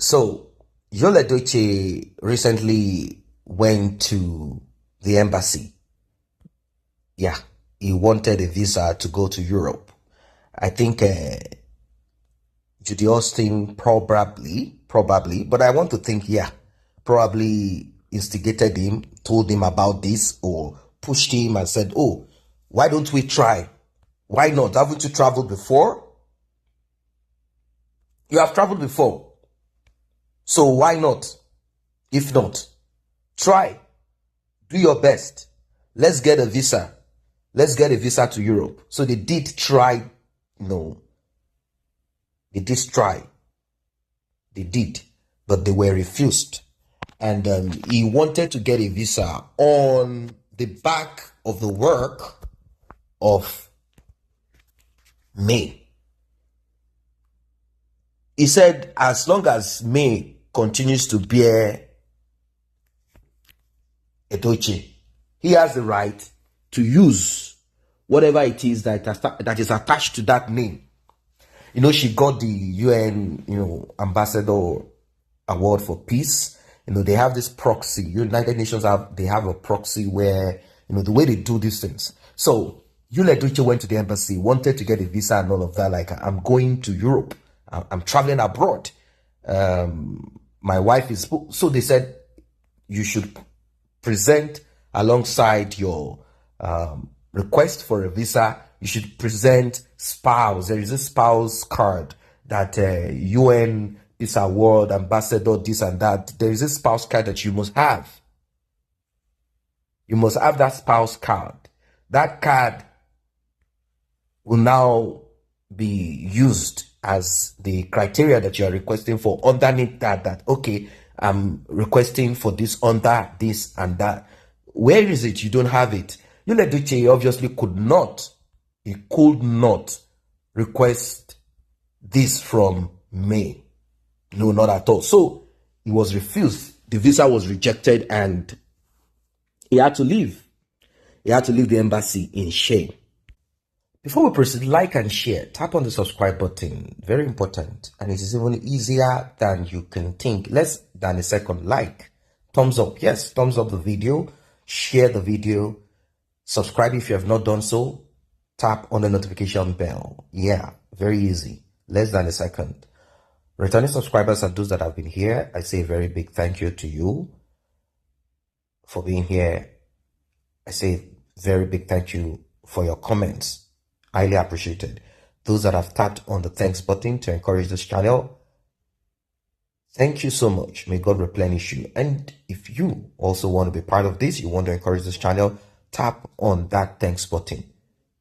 So, Edochie recently went to the embassy. Yeah, he wanted a visa to go to Europe. I think Judy Austin probably, but I want to think, yeah, probably instigated him, told him about this, or pushed him and said, oh, why don't we try? Why not? Haven't you traveled before? You have traveled before. So why not? If not, try. Do your best. Let's get a visa. Let's get a visa to Europe. So they did try. No. They did try. They did. But they were refused. And he wanted to get a visa on the back of the work of May. He said as long as May continues to bear Edochie, he has the right to use whatever it is that is attached to that name. You know, she got the UN, Ambassador Award for Peace. You know, they have this proxy. United Nations they have a proxy where, the way they do these things. So, Edochie went to the embassy, wanted to get a visa and all of that. Like, I'm going to Europe. I'm traveling abroad. My wife is... So they said, you should present alongside your request for a visa. You should present spouse. There is a spouse card that UN Peace Award, Ambassador, this and that. There is a spouse card that you must have. You must have that spouse card. That card will now be used as the criteria that you are requesting for. Underneath that, okay, I'm requesting for this under this and that. Where is it? You don't have it. Edochie obviously could not request this from May. No, not at all. So he was refused. The visa was rejected and he had to leave. He had to leave the embassy in shame. Before we proceed, like and share. Tap on the subscribe button. Very important. And it is even easier than you can think. Less than a second. Like. Thumbs up. Yes, thumbs up the video. Share the video. Subscribe if you have not done so. Tap on the notification bell. Yeah, very easy. Less than a second. Returning subscribers and those that have been here, I say a very big thank you to you for being here. I say very big thank you for your comments. Highly appreciated. Those that have tapped on the thanks button to encourage this channel, thank you so much. May God replenish you. And if you also want to be part of this, you want to encourage this channel, tap on that thanks button.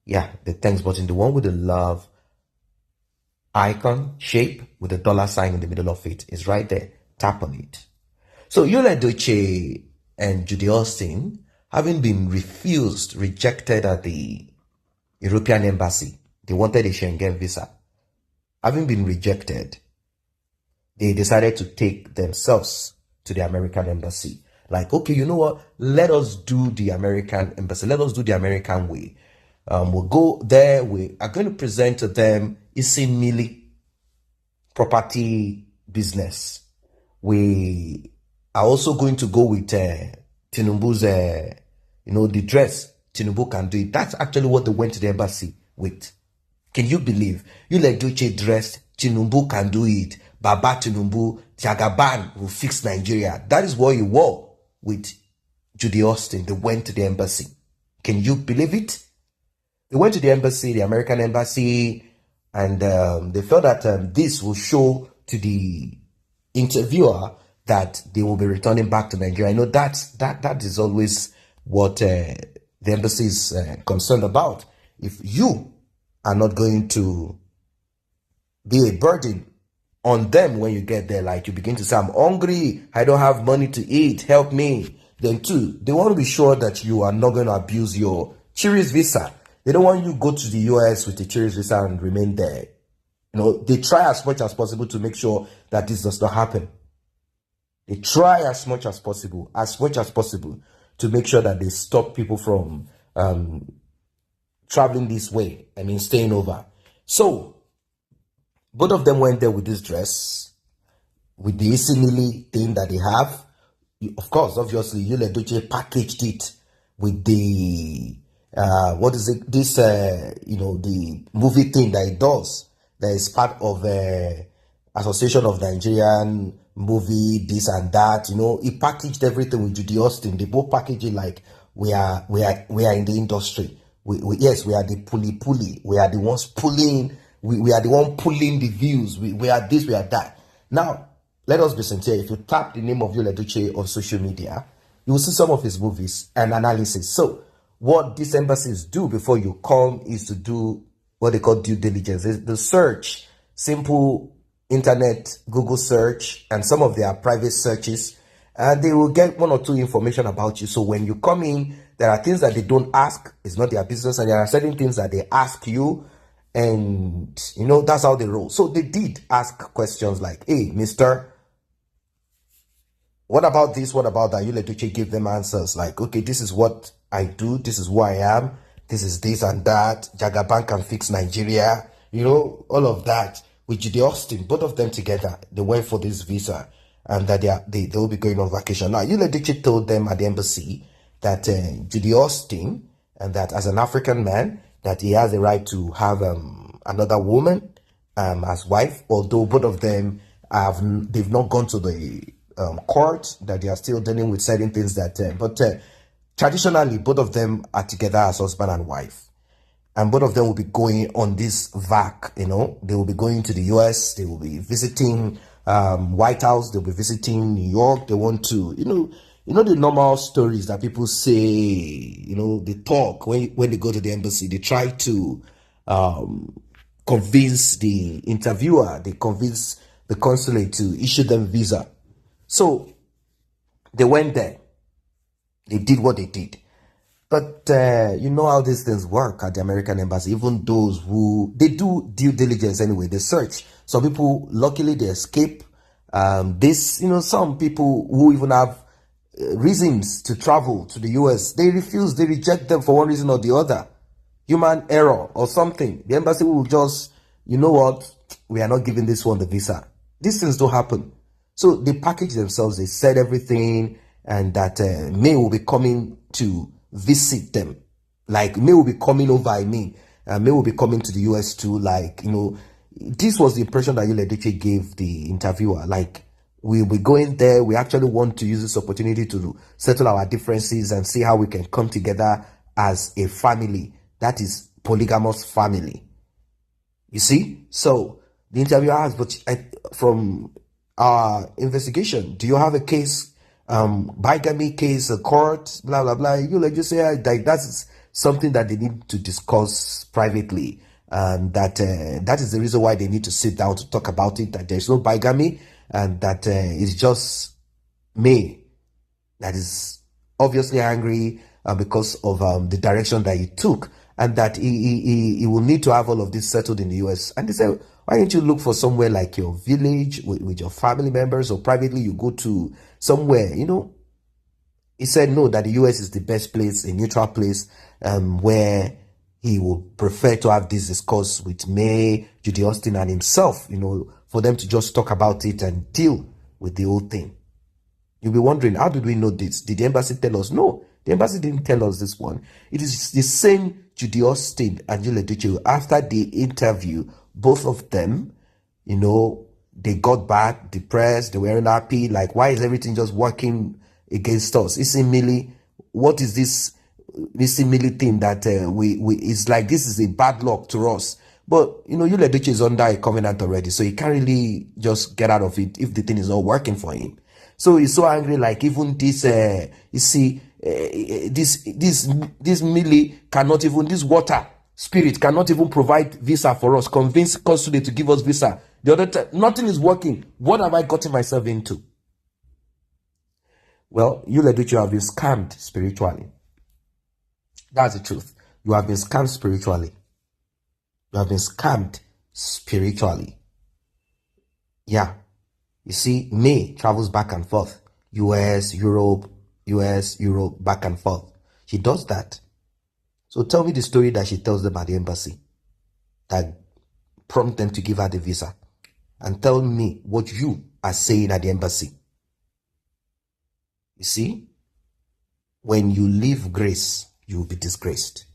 Yeah, the thanks button, the one with the love icon shape with the $sign in the middle of it is right there. Tap on it. So Edochie and Judy Austin, having been rejected at the European embassy, they wanted a Schengen visa. Having been rejected, they decided to take themselves to the American embassy. Like, okay, you know what? Let us do the American embassy. Let us do the American way. We'll go there. We are going to present to them Mili property business. We are also going to go with Tinubu's, the dress. Tinubu can do it. That's actually what they went to the embassy with. Can you believe? Edochie dressed, Tinubu can do it. Baba Tinubu, Jagaban will fix Nigeria. That is what he wore with Judy Austin. They went to the embassy. Can you believe it? They went to the embassy, the American embassy, and they felt that this will show to the interviewer that they will be returning back to Nigeria. I know that is always what the embassy is concerned about. If you are not going to be a burden on them when you get there, like you begin to say, I'm hungry, I don't have money to eat, help me. Then two, they want to be sure that you are not going to abuse your tourist visa. They don't want you to go to the US with a tourist visa and remain there. They try as much as possible to make sure that this does not happen. They try as much as possible to make sure that they stop people from traveling this way. Staying over. So, both of them went there with this dress. with the simile thing that they have. Of course, obviously, Edochie packaged it with the what is it? This the movie thing that it does. That is part of Association of Nigerian Movie, this and that. He packaged everything with Judy Austin. They both package it like we are in the industry. Yes, we are the pulley. We are the ones pulling. We are the one pulling the views. We are this. We are that. Now, let us be sincere. If you tap the name of Edochie on social media, you will see some of his movies and analysis. So, what these embassies do before you come is to do what they call due diligence. It's the search, simple internet, Google search, and some of their private searches. And they will get one or two information about you. So when you come in, there are things that they don't ask. It's not their business. And there are certain things that they ask you. And, that's how they roll. So they did ask questions like, hey, mister, what about this? What about that? Edochie gave them answers like, okay, this is what I do. This is who I am. This is this and that. Jagaban can fix Nigeria. All of that. With Judy Austin, both of them together, they went for this visa and that they will be going on vacation. Now, Edochie told them at the embassy that Judy Austin, and that as an African man, that he has a right to have another woman as wife, although both of them they've not gone to the court, that they are still dealing with certain things but traditionally both of them are together as husband and wife, and both of them will be going on this vac. They will be going to the US, they will be visiting White House, they'll be visiting New York. They want to the normal stories that people say, they talk when they go to the embassy. They try to convince the interviewer, they convince the consulate to issue them visa. So they went there. They did what they did. But you know how these things work at the American embassy. Even those they do due diligence anyway. They search. Some people, luckily, they escape. Some people who even have reasons to travel to the US, they refuse. They reject them for one reason or the other. Human error or something. The embassy will just, we are not giving this one the visa. These things don't happen. So they package themselves. They said everything, and that May will be coming to visit them. Like May will be coming over. May will be coming to the US too. This was the impression that Edochie gave the interviewer. Like, we'll be going there. We actually want to use this opportunity to settle our differences and see how we can come together as a family. That is polygamous family. You see? So the interviewer asked, but from our investigation, do you have a case, bigamy case, a court, blah, blah, blah? Just say that's something that they need to discuss privately. That is the reason why they need to sit down to talk about it, that there's no bigamy, and that it's just May that is obviously angry because of the direction that he took, and that he will need to have all of this settled in the US. And they said, why don't you look for somewhere like your village with your family members, or privately you go to somewhere, He said no, that the US is the best place, a neutral place, where he would prefer to have this discourse with May, Judy Austin, and himself, for them to just talk about it and deal with the whole thing. You'll be wondering, how did we know this? Did the embassy tell us? No, the embassy didn't tell us this one. It is the same Judy Austin and Edochie. After the interview, both of them, they got back depressed. They weren't happy. Like, why is everything just working against us? It's Emily. What is this Emily thing that it's like this is a bad luck to us? But Edochie is under a covenant already, so he can't really just get out of it if the thing is not working for him. So he's so angry. Like, even this, this Millie cannot even, this water spirit cannot even provide visa for us. Convince consulate to give us visa. The other time, nothing is working. What have I gotten myself into? Well, Edochie have been scammed spiritually. That's the truth. You have been scammed spiritually. You have been scammed spiritually. Yeah. You see, May travels back and forth. US, Europe, back and forth. She does that. So tell me the story that she tells them at the embassy that prompt them to give her the visa. and tell me what you are saying at the embassy. You see, when you leave grace, you will be disgraced.